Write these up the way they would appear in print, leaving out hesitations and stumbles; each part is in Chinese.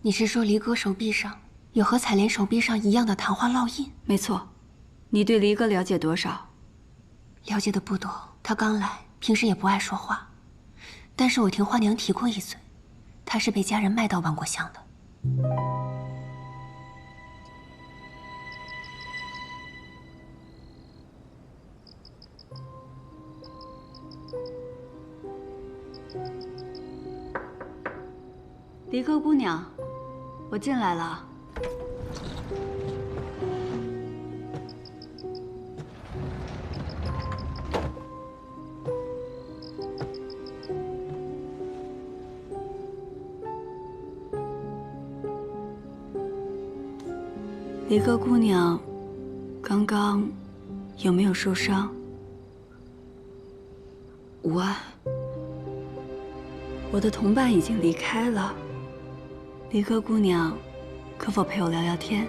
你是说离哥手臂上有和彩莲手臂上一样的昙花烙印？没错。你对离哥了解多少？了解的不多，他刚来，平时也不爱说话。但是我听花娘提过一嘴，他是被家人卖到万国巷的。离哥姑娘，我进来了。离哥姑娘，刚刚有没有受伤？无碍。我的同伴已经离开了。离哥姑娘，可否陪我聊聊天？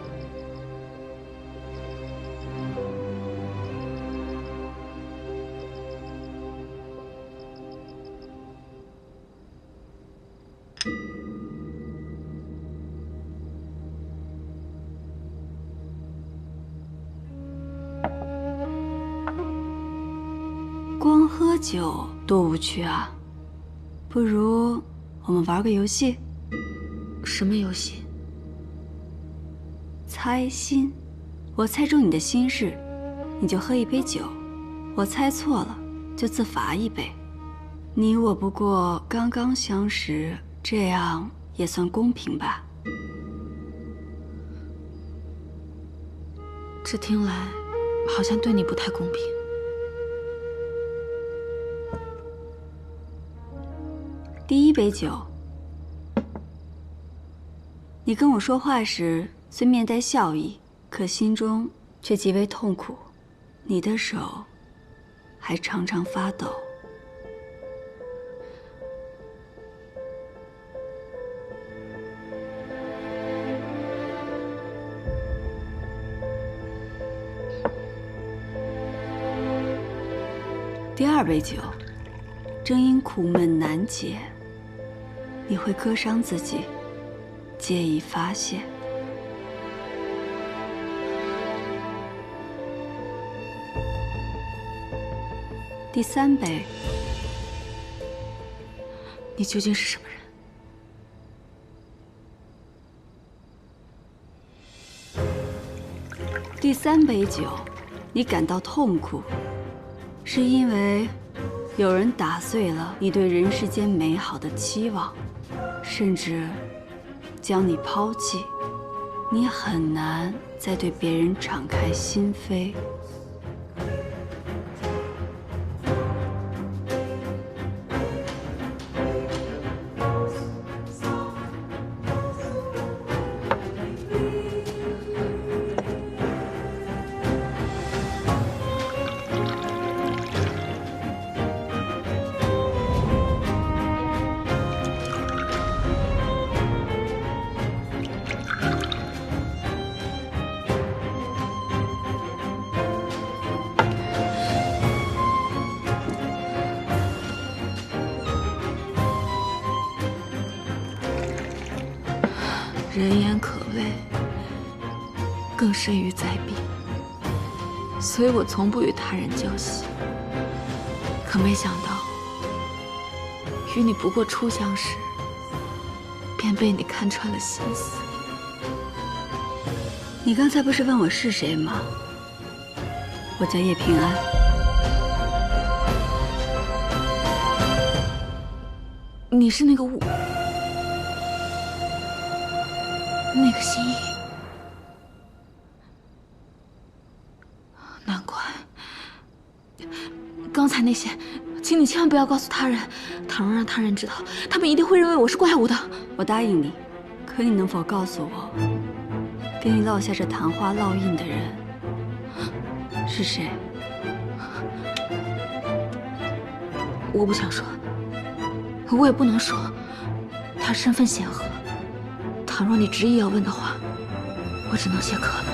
光喝酒多无趣啊！不如我们玩个游戏。什么游戏？猜心。我猜中你的心事，你就喝一杯酒；我猜错了，就自罚一杯。你我不过刚刚相识，这样也算公平吧？这听来好像对你不太公平。第一杯酒。你跟我说话时虽面带笑意，可心中却极为痛苦。你的手还常常发抖。第2杯酒，正因苦闷难解，你会割伤自己，借以发泄。第3杯，你究竟是什么人？第3杯酒，你感到痛苦，是因为有人打碎了你对人世间美好的期望，甚至将你抛弃，你很难再对别人敞开心扉。人言可畏，更甚于灾病，所以我从不与他人交心。可没想到，与你不过初相识，便被你看穿了心思。你刚才不是问我是谁吗？我叫叶平安。你是那个那个心意，难怪。刚才那些，请你千万不要告诉他人。倘若让他人知道，他们一定会认为我是怪物的。我答应你，可你能否告诉我，给你烙下这昙花烙印的人是谁？我不想说，我也不能说，他身份显赫。倘若你执意要问的话，我只能谢客了。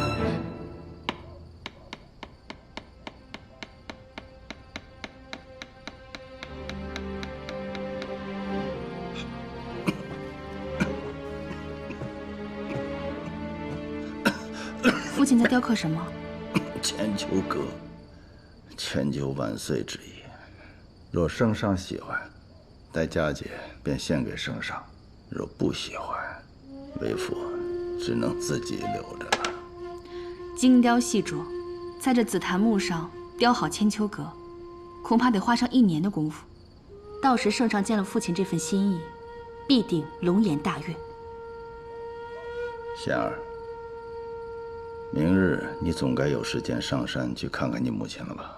父亲在雕刻什么？千秋阁，千秋万岁之意。若圣上喜欢，待佳节便献给圣上；若不喜欢，为父只能自己留着了。精雕细琢，在这紫檀木上雕好千秋阁，恐怕得花上1年的功夫。到时圣上见了父亲这份心意，必定龙颜大悦。贤儿，明日你总该有时间上山去看看你母亲了吧？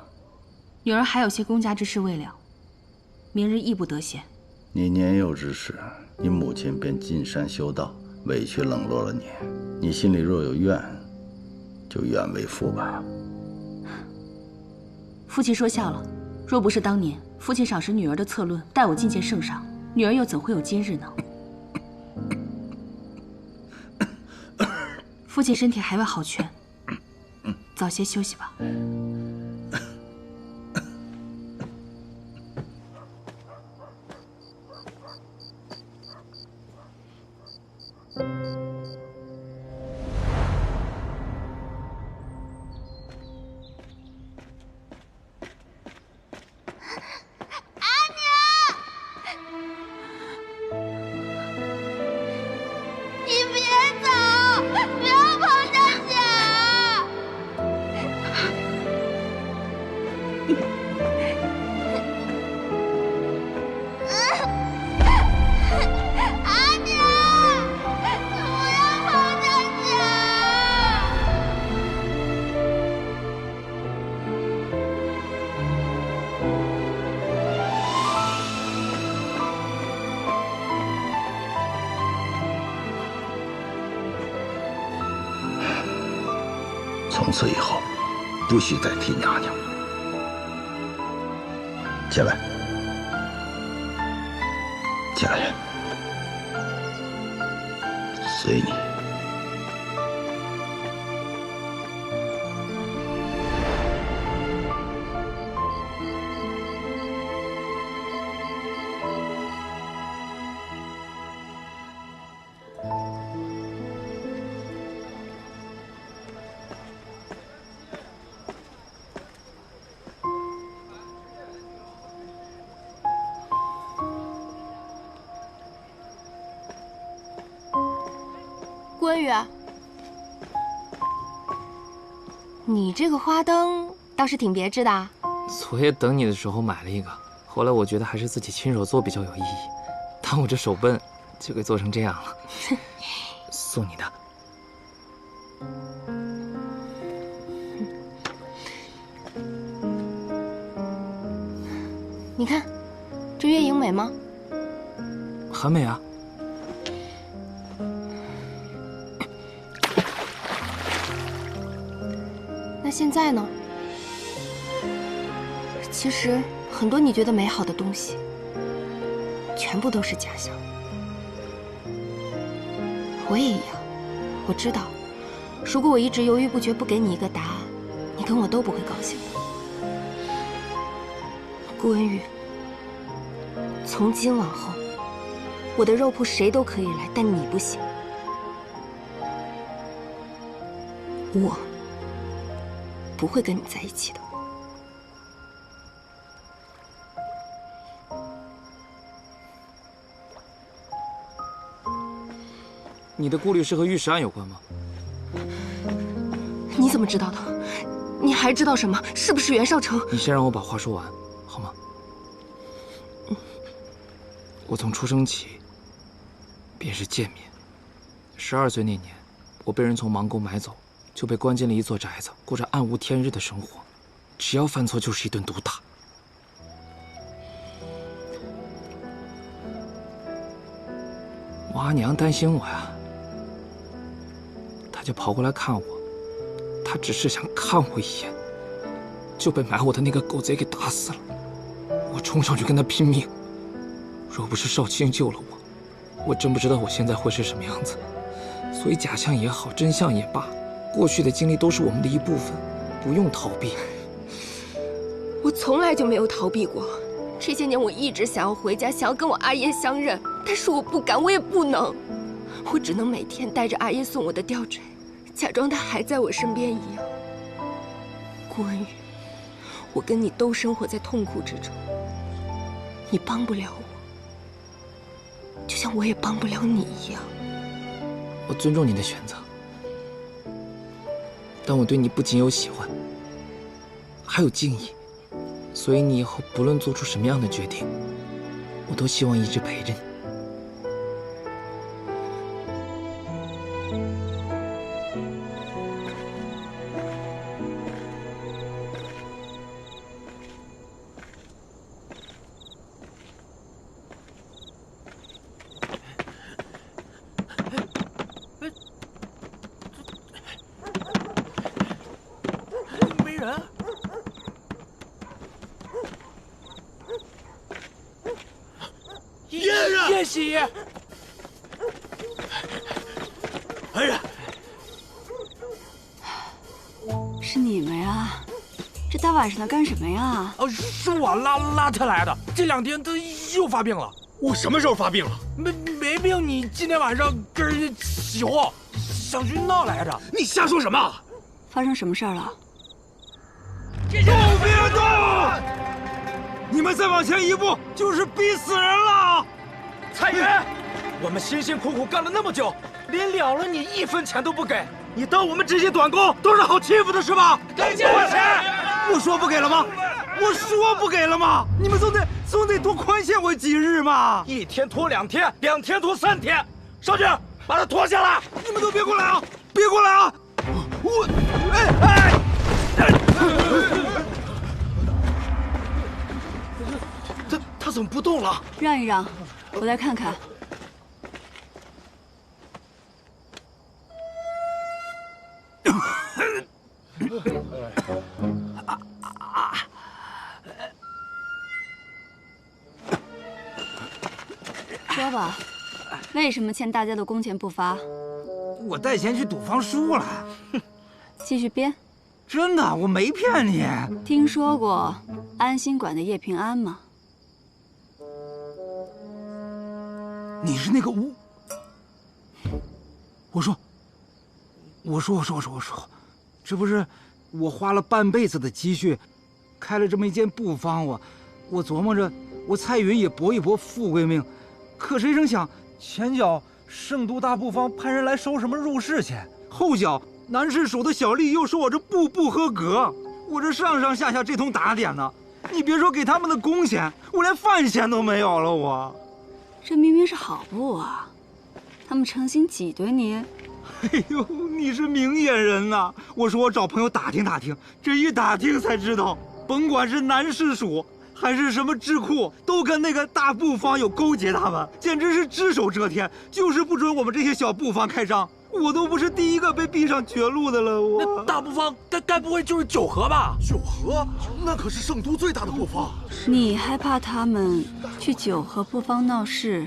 女儿还有些公家之事未了，明日亦不得闲。你年幼之时，你母亲便进山修道，委屈冷落了你。你心里若有怨，就怨为父吧。父亲说笑了，若不是当年父亲赏识女儿的策论，带我觐见圣上，女儿又怎会有今日呢？父亲身体还未好全，早些休息吧。从此以后不许再提娘娘。起来，起来，随你。顾文宇，你这个花灯倒是挺别致的啊。昨夜等你的时候买了一个，后来我觉得还是自己亲手做比较有意义，但我这手笨，就给做成这样了。送你的。你看，这月影美吗？很美啊。那现在呢？其实很多你觉得美好的东西，全部都是假象。我也一样，我知道，如果我一直犹豫不决不给你一个答案，你跟我都不会高兴的。顾文宇，从今往后，我的肉铺谁都可以来，但你不行。我不会跟你在一起的。你的顾虑是和玉石案有关吗？你怎么知道的？你还知道什么？是不是袁绍成？你先让我把话说完，好吗？我从出生起便是贱民。12岁那年，我被人从盲沟买走，就被关进了一座宅子，过着暗无天日的生活。只要犯错就是一顿毒打。我阿娘担心我呀，她就跑过来看我。她只是想看我一眼，就被买我的那个狗贼给打死了。我冲上去跟他拼命，若不是少卿救了我，我真不知道我现在会是什么样子。所以假象也好，真相也罢，过去的经历都是我们的一部分，不用逃避。我从来就没有逃避过。这些年我一直想要回家，想要跟我阿爷相认，但是我不敢，我也不能。我只能每天带着阿爷送我的吊坠，假装他还在我身边一样。顾文宇，我跟你都生活在痛苦之中，你帮不了我，就像我也帮不了你一样。我尊重你的选择，但我对你不仅有喜欢，还有敬意。所以你以后不论做出什么样的决定，我都希望一直陪着你。没人。叶喜，哎呀，是你们呀？这大晚上的干什么呀？是我拉他来的。这2天他又发病了。我什么时候发病了？没病，你今天晚上跟人家起哄，想去闹来着。你瞎说什么？发生什么事儿了？都别动！你们再往前一步，就是逼死人了！蔡元，我们辛辛苦苦干了那么久，临了了你1分钱都不给，你当我们这些短工都是好欺负的是吧？给我钱！我说不给了吗？我说不给了吗？你们总得多宽限我几日嘛！1天拖2天，2天拖3天。少军，把他拖下来！你们都别过来啊！别过来啊！我，他怎么不动了？让一让，我来看看。说吧，为什么欠大家的工钱不发？我带钱去赌方输了。继续编。真的，我没骗你。听说过安心馆的叶平安吗？你是那个吴？我说，这不是我花了半辈子的积蓄，开了这么一间布坊，我琢磨着，我蔡云也搏一搏富贵命，可谁成想，前脚圣都大布坊派人来收什么入室钱，后脚南市署的小丽又说我这布不合格，我这上上下下这通打点呢，你别说给他们的工钱，我连饭钱都没有了，我。这明明是好布啊，他们诚心挤兑你。哎呦，你是明眼人呐！我说我找朋友打听打听，这一打听才知道，甭管是南市署还是什么智库，都跟那个大布坊有勾结，他们简直是只手遮天，就是不准我们这些小布坊开张。我都不是第一个被逼上绝路的了，我。那大布坊该不会就是九河吧？九河，那可是圣都最大的布坊。你还怕他们去九河布坊闹事，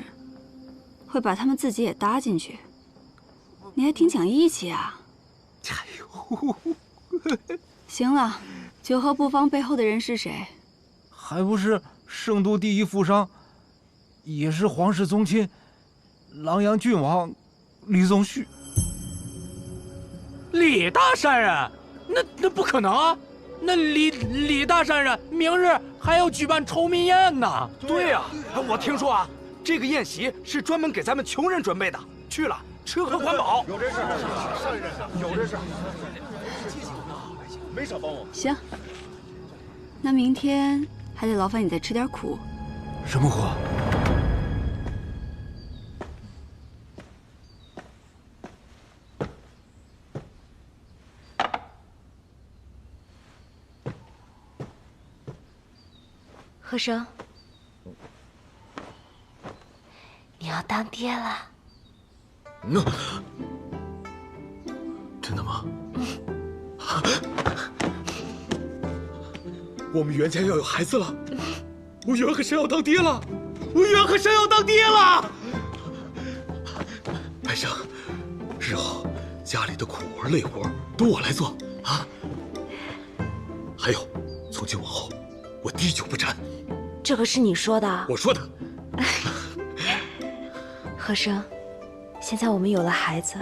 会把他们自己也搭进去？你还挺讲义气啊！哎呦，行了，九河布坊背后的人是谁？还不是圣都第一富商，也是皇室宗亲，琅琊郡王李宗旭。李大善人，那不可能啊！那李大善人明日还要举办酬民宴呢。对呀，我听说啊，这个宴席是专门给咱们穷人准备的，去了吃喝管饱。有这事，善人有这事。没少帮我。行，那明天还得劳烦你再吃点苦。什么苦？贺生，你要当爹了。那真的吗？我们袁家要有孩子了，我袁和山要当爹了，我袁和山要当爹了。白生，日后家里的苦活累活都我来做啊。还有，从今往后我滴酒不沾。这可是你说的。我说的。贺生，现在我们有了孩子，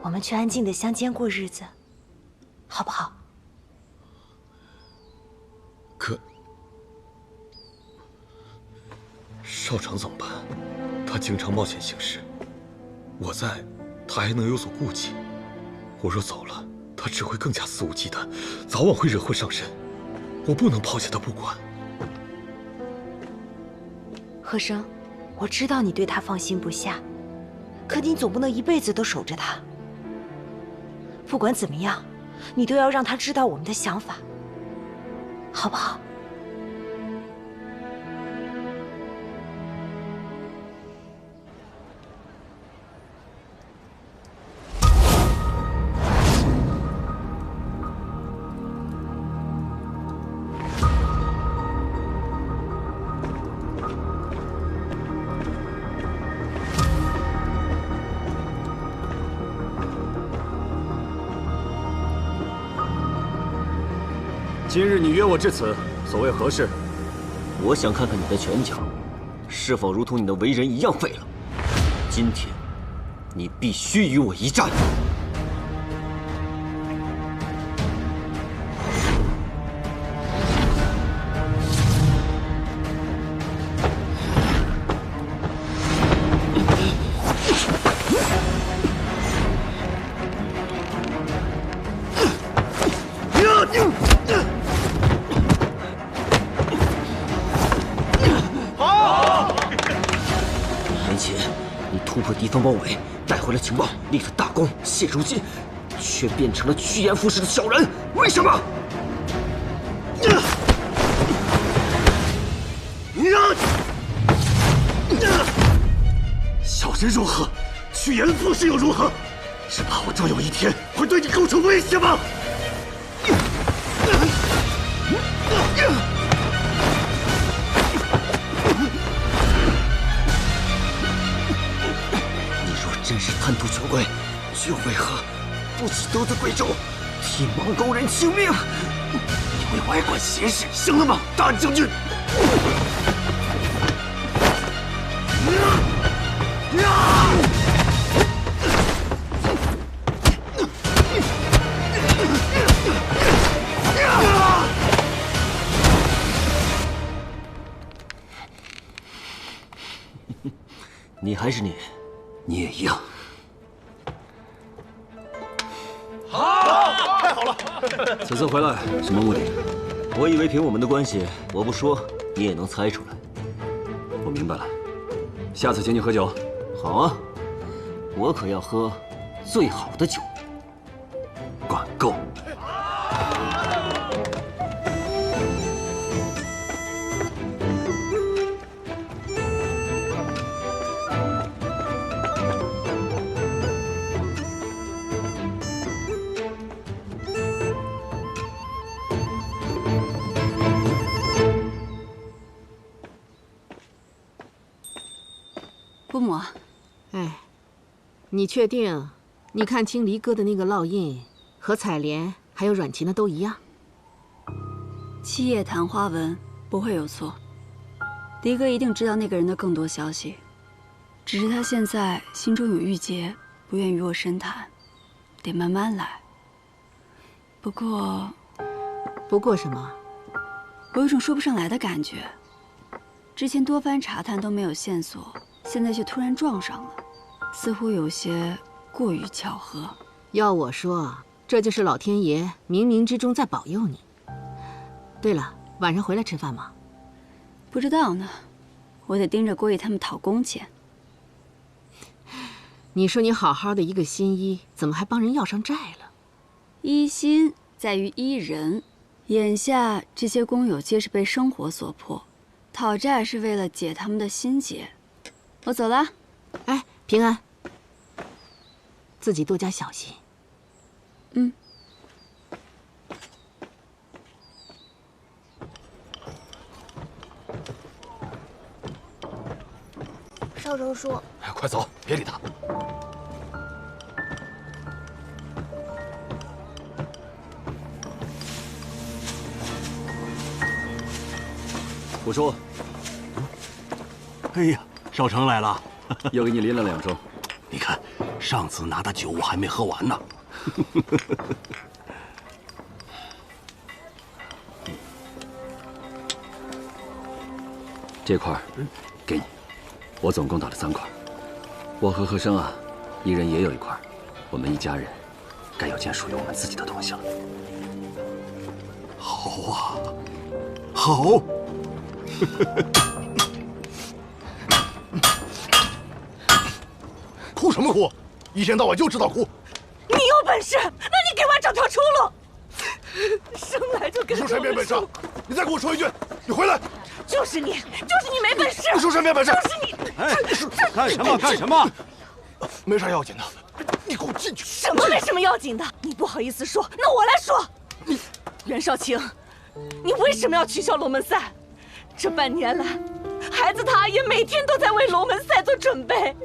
我们去安静的乡间过日子，好不好？可少长怎么办？他经常冒险行事，我在，他还能有所顾忌。我若走了，他只会更加肆无忌惮，早晚会惹祸上身。我不能抛下他不管。贺生，我知道你对他放心不下，可你总不能一辈子都守着他。不管怎么样，你都要让他知道我们的想法，好不好？今日你约我至此，所谓何事？我想看看你的拳脚，是否如同你的为人一样废了。今天，你必须与我一战。突破敌方包围，带回了情报，立了大功。现如今，却变成了趋炎附势的小人，为什么？小人如何？趋炎附势又如何？是怕我终有一天会对你构成威胁吗？你若真是贪图权贵，却为何不惜得罪贵胄，替蒙勾人请命？你会歪管闲事，行了吗，大将军？你还是你，你也一样。好，太好了！此次回来什么目的？我以为凭我们的关系，我不说你也能猜出来。我明白了，下次请你喝酒。好啊，我可要喝最好的酒。管够。姑母，哎，你确定？你看清离哥的那个烙印和采莲还有阮琴的都一样？七叶昙花纹不会有错。离哥一定知道那个人的更多消息，只是他现在心中有郁结，不愿与我深谈，得慢慢来。不过什么？我有种说不上来的感觉。之前多番查探都没有线索，现在却突然撞上了，似乎有些过于巧合。要我说，这就是老天爷冥冥之中在保佑你。对了，晚上回来吃饭吗？不知道呢，我得盯着郭毅他们讨工钱。你说你好好的一个新医，怎么还帮人要上债了？医心在于医人，眼下这些工友皆是被生活所迫，讨债是为了解他们的心结。我走了。哎，平安，自己多加小心。嗯。少成叔，快走，别理他。我说，哎呀，少成来了，又给你拎了2盅。你看，上次拿的酒我还没喝完呢。这块给你，我总共打了3块。我和和生啊，一人也有1块，我们一家人该有件属于我们自己的东西了。好啊，好。哭什么哭？一天到晚就知道哭。你有本事，那你给我找条出路。生来就跟你说谁没本事？你再给我说一句，你回来。就是你没本事。你说谁没本事？就是你。哎，干什么？干什么？没啥要紧的，你给我进去。什么没什么要紧的？你不好意思说，那我来说。袁少卿，你为什么要取消龙门赛？这半年来，孩子他阿爷每天都在为龙门赛做准备。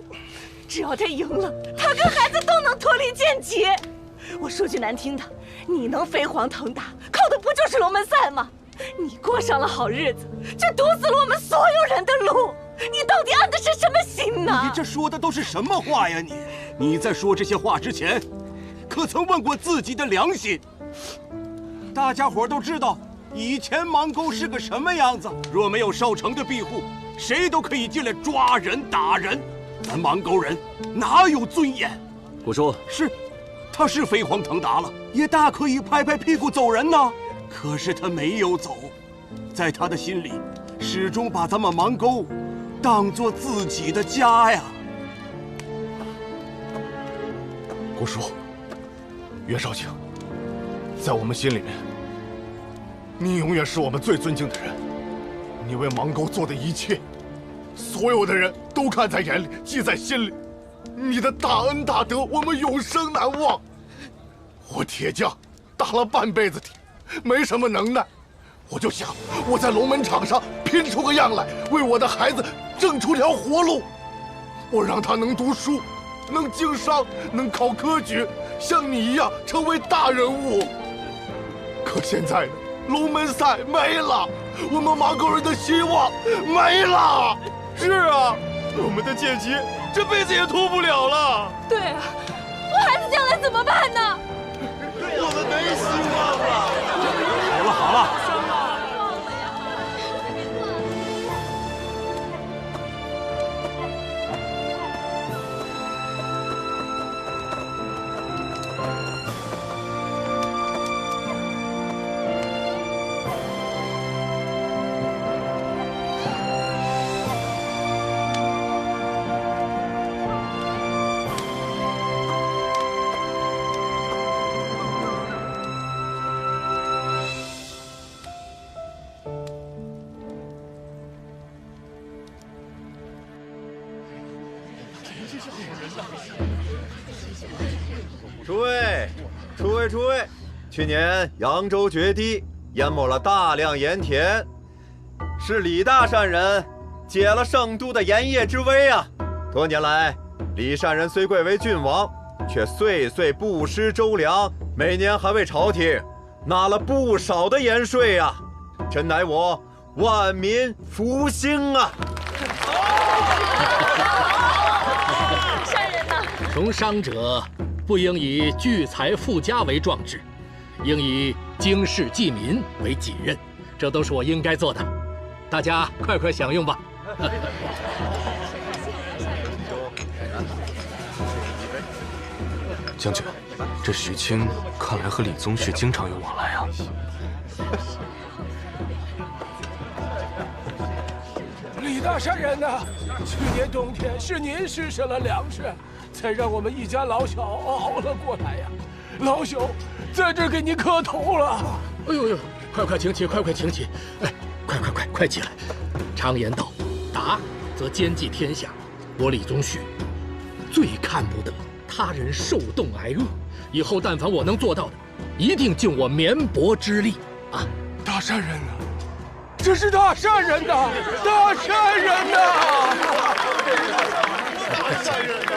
只要他赢了，他跟孩子都能脱离剑籍。我说句难听的，你能飞黄腾达，靠的不就是龙门赛吗？你过上了好日子，却堵死了我们所有人的路。你到底安的是什么心呢？你这说的都是什么话呀？你在说这些话之前，可曾问过自己的良心？大家伙都知道，以前邙沟是个什么样子。若没有少成的庇护，谁都可以进来抓人打人。咱邙沟人哪有尊严？我说是，他是飞黄腾达了，也大可以拍拍屁股走人呐。可是他没有走，在他的心里，始终把咱们邙沟当作自己的家呀。郭叔，袁少卿，在我们心里面，你永远是我们最尊敬的人。你为邙沟做的一切，所有的人都看在眼里，记在心里。你的大恩大德，我们永生难忘。我铁匠打了半辈子铁，没什么能耐，我就想我在龙门场上拼出个样来，为我的孩子挣出条活路。我让他能读书，能经商，能考科举，像你一样成为大人物。可现在呢，龙门赛没了，我们马沟人的希望没了。是啊，我们的剑旗这辈子也脱不了了。对啊，我孩子将来怎么办呢？我们没希望了。好了好了。诸位，去年扬州决堤，淹没了大量盐田，是李大善人解了圣都的盐业之危啊！多年来，李善人虽贵为郡王，却岁岁不施周粮，每年还为朝廷纳了不少的盐税啊！真乃我万民福星啊！善人呐，从商者不应以聚财富家为壮志，应以经世济民为己任，这都是我应该做的。大家快快享用吧。将军，这徐青看来和李宗旭经常有往来啊。李大善人呐，去年冬天是您施舍了粮食，才让我们一家老小熬了过来呀。老朽在这给您磕头了。哎呦呦，快请起，快请起！哎，快起来！常言道，达则兼济天下。我李宗旭最看不得他人受冻挨饿，以后但凡我能做到的，一定尽我绵薄之力啊！大善人啊，这是大善人呐，大善人呐！大善人呐，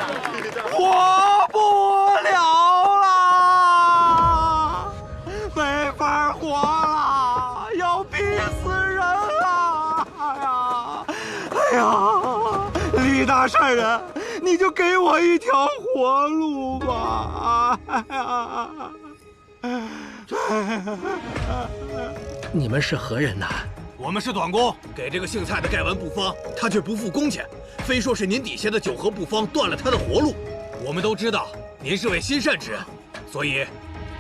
活不了了，没法活了，要逼死人了！哎呀，李大善人，你就给我一条活路吧！你们是何人呐？我们是短工，给这个姓蔡的盖完布方，他却不付工钱，非说是您底下的九合布方断了他的活路。我们都知道您是位心善之人，所以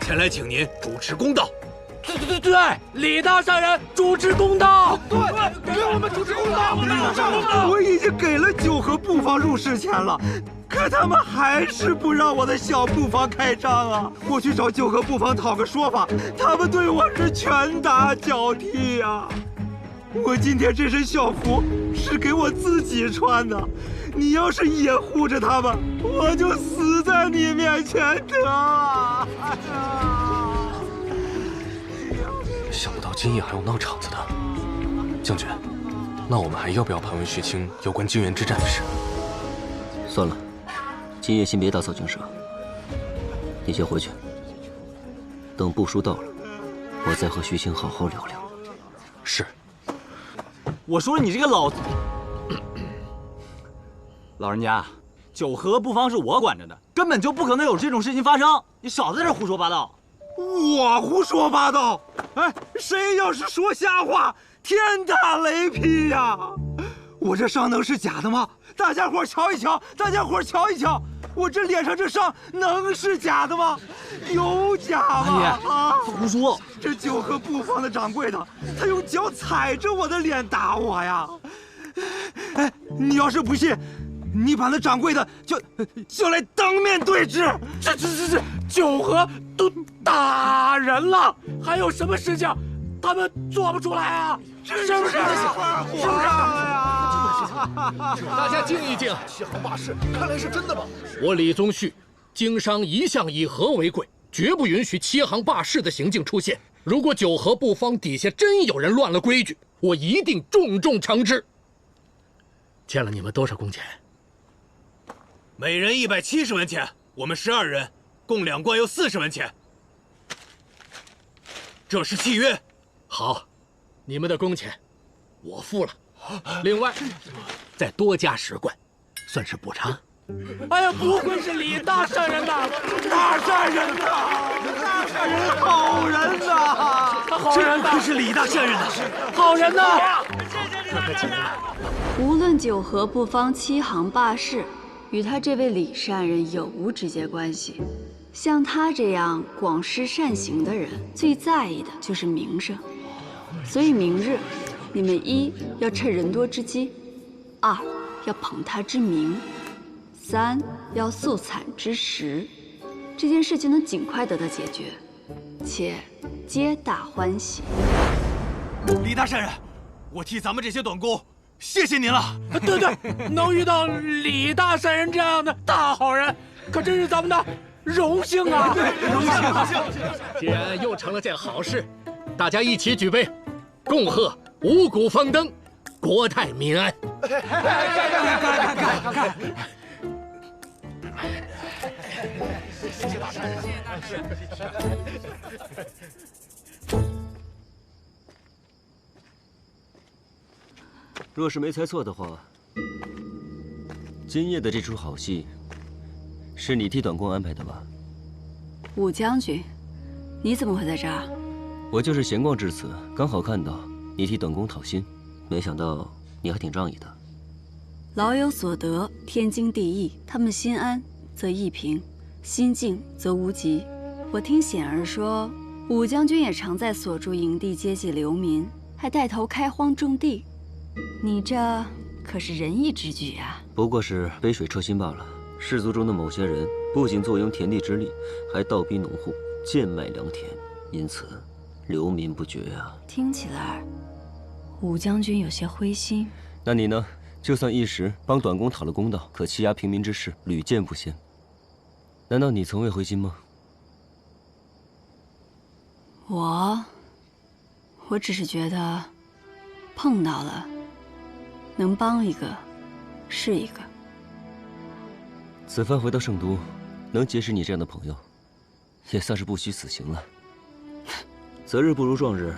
前来请您主持公道。对，李大善人主持公道。对，给我们主持公道。我已经给了九合布方入市钱了，可他们还是不让我的小布方开张啊！我去找九合布方讨个说法，他们对我是拳打脚踢呀！我今天这身校服是给我自己穿的，你要是也护着他们，我就死在你面前得啊！想不到今夜还有闹场子的，将军，那我们还要不要盘问徐青有关泾原之战的事？算了，今夜先别打草惊蛇，你先回去，等布书到了，我再和徐青好好聊聊。是。我说你这个老人家，九合布方是我管着的，根本就不可能有这种事情发生，你少在这胡说八道。我胡说八道？哎，谁要是说瞎话，天打雷劈呀！我这伤能是假的吗？大家伙瞧一瞧，我这脸上这伤能是假的吗？有假吗？阿爷，胡说！这九合布方的掌柜的，他用脚踩着我的脸打我呀！哎，你要是不信，你把那掌柜的叫来当面对质。这九合都打人了，还有什么事情他们做不出来啊，是不是？是不是？大家静一静。欺行霸市，看来是真的吧？我李宗旭，经商一向以和为贵，绝不允许欺行霸市的行径出现。如果九合布方底下真有人乱了规矩，我一定重重惩治。欠了你们多少工钱？每人170文钱，我们12人，共2贯又40文钱。这是契约。好，你们的工钱我付了，另外再多加10贯，算是补偿。哎呀，不愧是李大善人呐！大善人呐！大善人，好人呐！真亏是李大善人呐！好人呐！快进来！无论九合布方欺行霸市，与他这位李善人有无直接关系？像他这样广施善行的人，最在意的就是名声。所以明日，你们1要趁人多之机，2要捧他之名，3要素惨之实，这件事就能尽快得到解决，且皆大欢喜。李大善人，我替咱们这些短工谢谢您了。对，能遇到李大善人这样的大好人，可真是咱们的荣幸啊！荣幸。既然又成了件好事，大家一起举杯，共贺五谷丰登，国泰民安。干！谢谢大善人，谢谢大善人。若是没猜错的话，今夜的这出好戏，是你替短工安排的吧？武将军，你怎么会在这儿？我就是闲逛至此，刚好看到你替短工讨薪，没想到你还挺仗义的。老有所得，天经地义。他们心安则意平，心静则无疾。我听显儿说，武将军也常在所住营地接济流民，还带头开荒种地。你这可是仁义之举啊！不过是杯水车薪罢了。士族中的某些人不仅坐拥田地之利，还倒逼农户贱卖良田，因此流民不绝啊。听起来，武将军有些灰心。那你呢？就算一时帮短工讨了公道，可欺压平民之事屡见不鲜。难道你从未灰心吗？我只是觉得，碰到了，能帮一个，是一个。此番回到圣都，能结识你这样的朋友，也算是不虚此行了。择日不如撞日，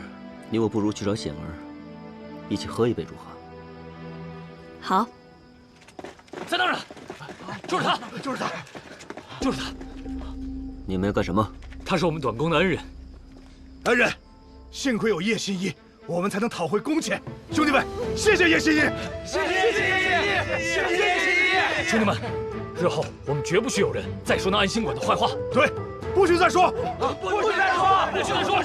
你我不如去找显儿，一起喝一杯如何？好。在那儿呢，就是他，就是他，就是他。你们要干什么？他是我们短工的恩人。恩人，幸亏有叶新一，我们才能讨回工钱。兄弟们，谢谢叶新一！谢谢叶新一！兄弟们，日后我们绝不许有人再说那安心馆的坏话。对，不许再说！不许再说！不许再说！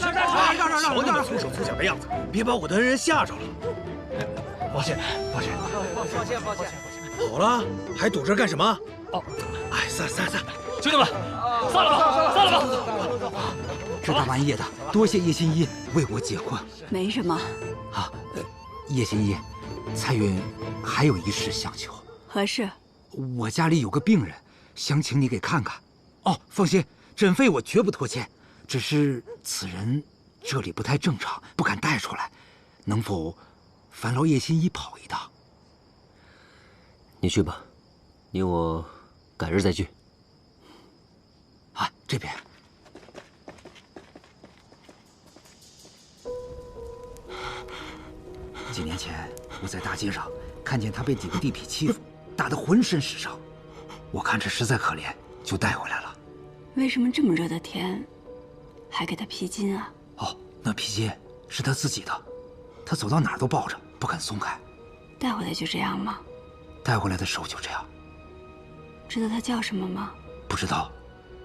瞧你们粗手粗脚的样子，别把我的恩人吓着了。抱歉。好了，还堵着干什么？哦，哎，散，兄弟们，散了吧。这大半夜的，多谢叶新一为我解困。没什么。啊，叶新一，彩云还有一事相求。何事？我家里有个病人，想请你给看看。哦，放心，诊费我绝不拖欠。只是此人这里不太正常，不敢带出来，能否烦劳叶新一跑一趟？你去吧，你我改日再聚。啊，这边。几年前，我在大街上看见他被几个地痞欺负，打得浑身是伤。我看着实在可怜，就带回来了。为什么这么热的天，还给他披巾啊？哦，那披巾是他自己的，他走到哪儿都抱着，不肯松开。带回来就这样吗？带回来的时候就这样。知道他叫什么吗？不知道，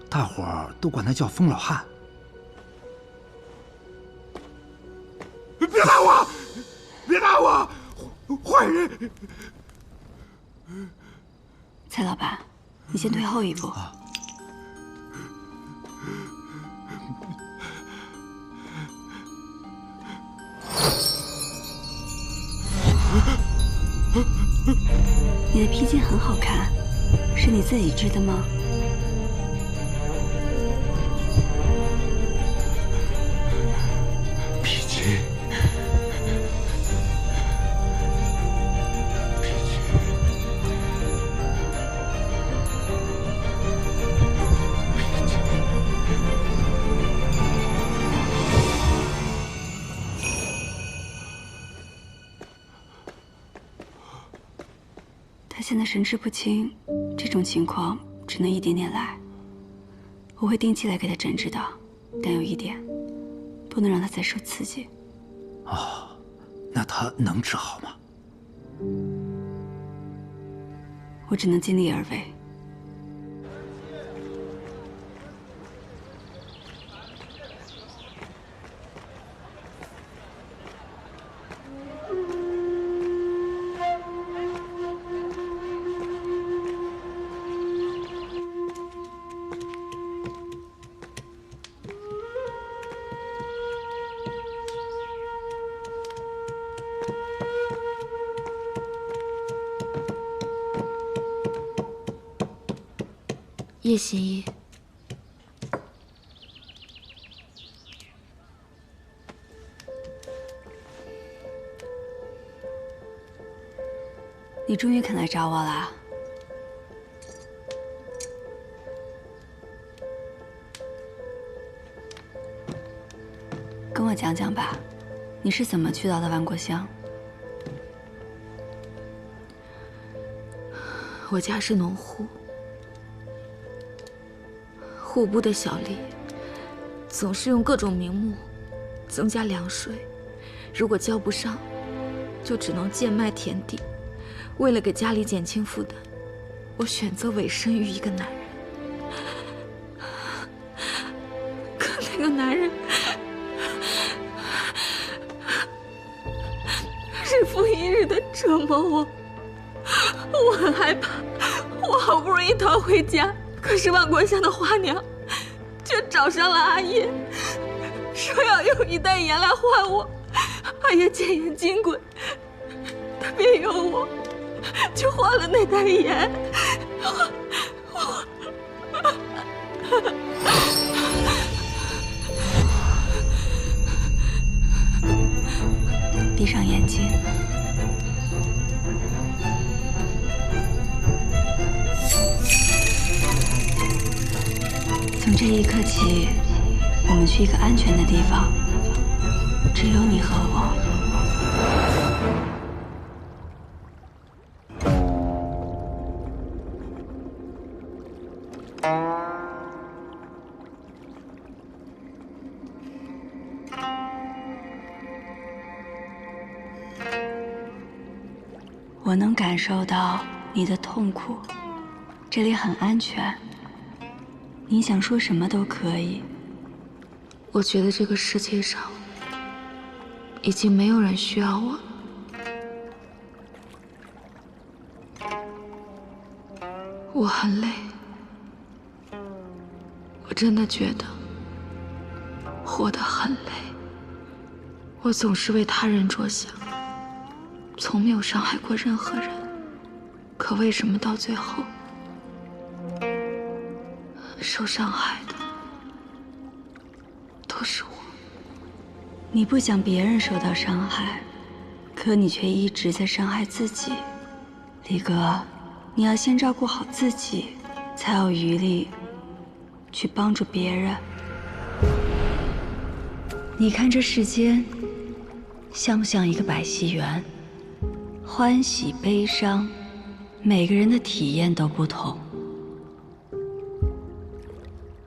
大伙儿都管他叫疯老汉。别打我！别打我！坏人！蔡老板，你先退后一步。你的披肩很好看，是你自己织的吗？披肩。 他现在神志不清，这种情况只能一点点来。我会定期来给他诊治的，但有一点，不能让他再受刺激。哦，那他能治好吗？我只能尽力而为。 叶心怡，你终于肯来找我啦！跟我讲讲吧，你是怎么去到的万国香？我家是农户。 户部的小吏总是用各种名目增加粮税，如果交不上，就只能贱卖田地。为了给家里减轻负担，我选择委身于一个男人。可那个男人日复一日的折磨我，我很害怕。我好不容易逃回家。 可是万国香的花娘却找上了阿叶，说要用一袋盐来换我。阿叶见言金贵，他便由我去换了那袋盐。闭上眼睛。 从这一刻起，我们去一个安全的地方，只有你和我。我能感受到你的痛苦，这里很安全。 你想说什么都可以。我觉得这个世界上已经没有人需要我了。我很累，我真的觉得活得很累。我总是为他人着想，从没有伤害过任何人。可为什么到最后？ 受伤害的都是我。你不想别人受到伤害，可你却一直在伤害自己。李哥，你要先照顾好自己，才有余力去帮助别人。你看这世间，像不像一个百戏园？欢喜悲伤，每个人的体验都不同。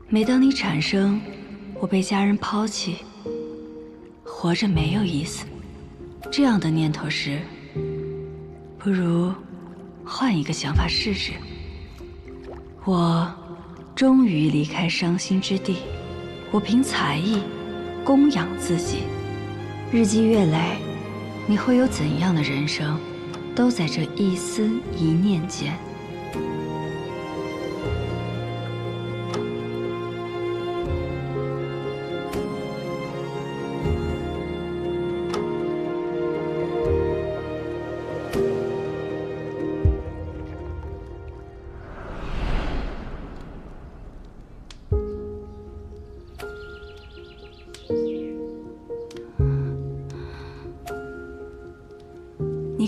每当你产生“我被家人抛弃，活着没有意思”这样的念头时，不如换一个想法试试。我终于离开伤心之地，我凭才艺供养自己。日积月累，你会有怎样的人生，都在这一思一念间。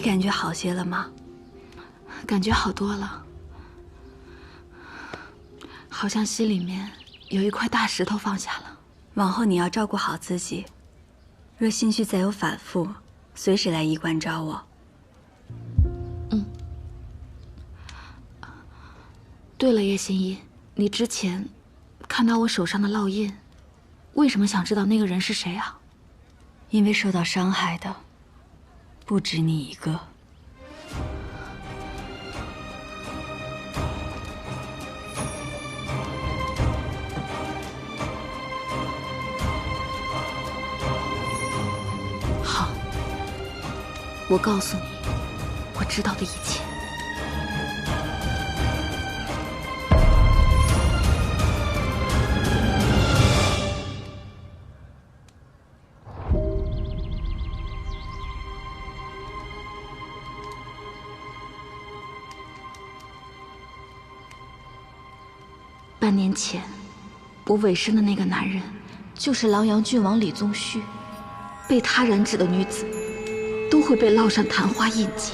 感觉好些了吗？感觉好多了，好像心里面有一块大石头放下了。往后你要照顾好自己，若心绪再有反复，随时来医馆找我。对了，叶心怡，你之前看到我手上的烙印，为什么想知道那个人是谁啊？因为受到伤害的不止你一个。好，我告诉你，我知道的一切。半年前，我委身的那个男人，就是琅琊郡王李宗旭。被他染指的女子，都会被烙上昙花印记。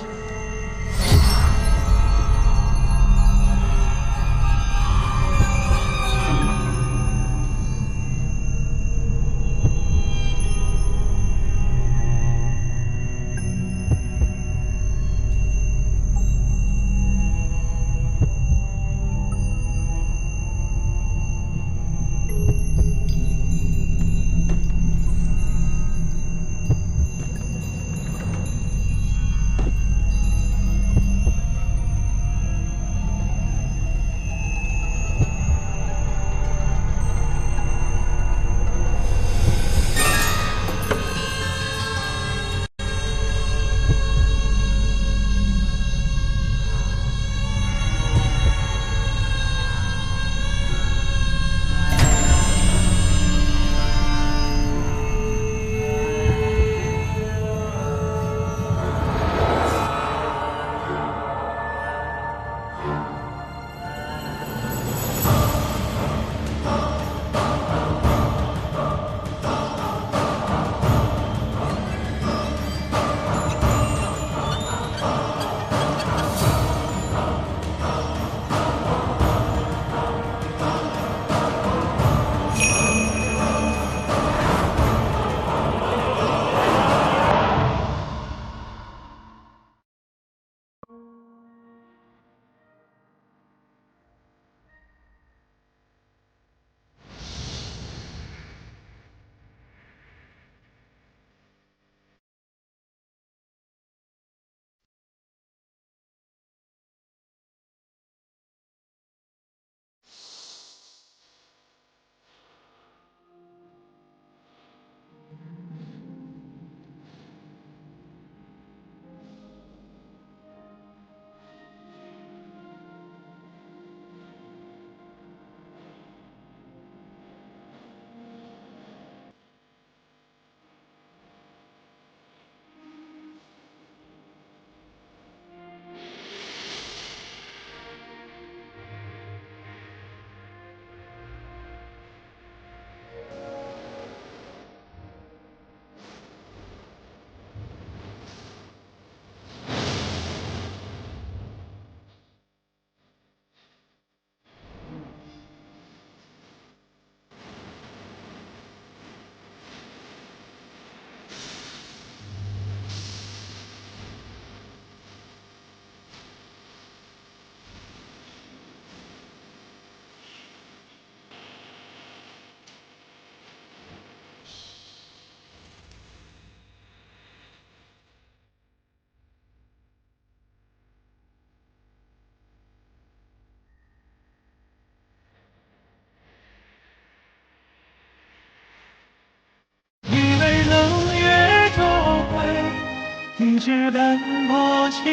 一直淡泊清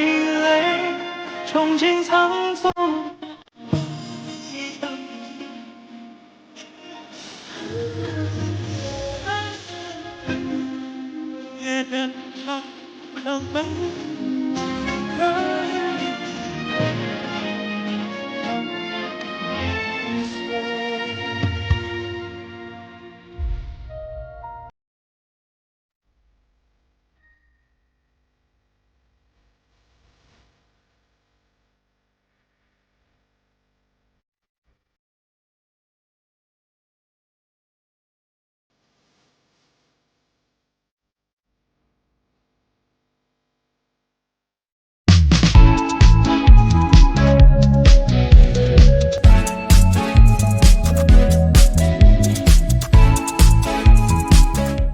泪，憧憬苍松。月灯照亮门。